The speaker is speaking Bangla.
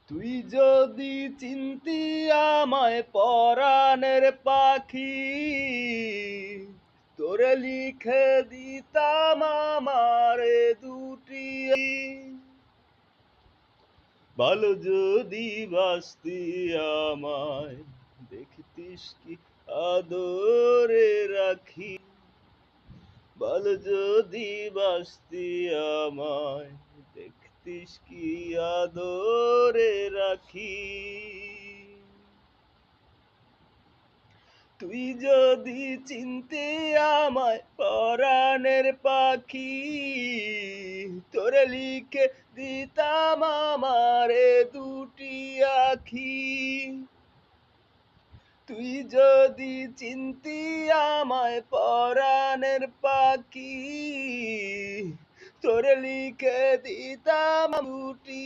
তুই যদি চিনতি আমায় পরাণের পাখি, তোরে লিখে দিতাম আমারে দুটি। ভালো যদি বাসতি আমায়, দেখতিস কি আদরে রাখি। ভালো যদি বাসতি আমায়, দেখতিস কি আদরে রাখি। তুই যদি চিনতে আমায় পরাণের পাখি, তোরে লিখে দিতাম আমারে দুটি আখি। তুই যদি চিনতি আমায় পরাণের পাখি, তোরে লিখে দিতাম দুটি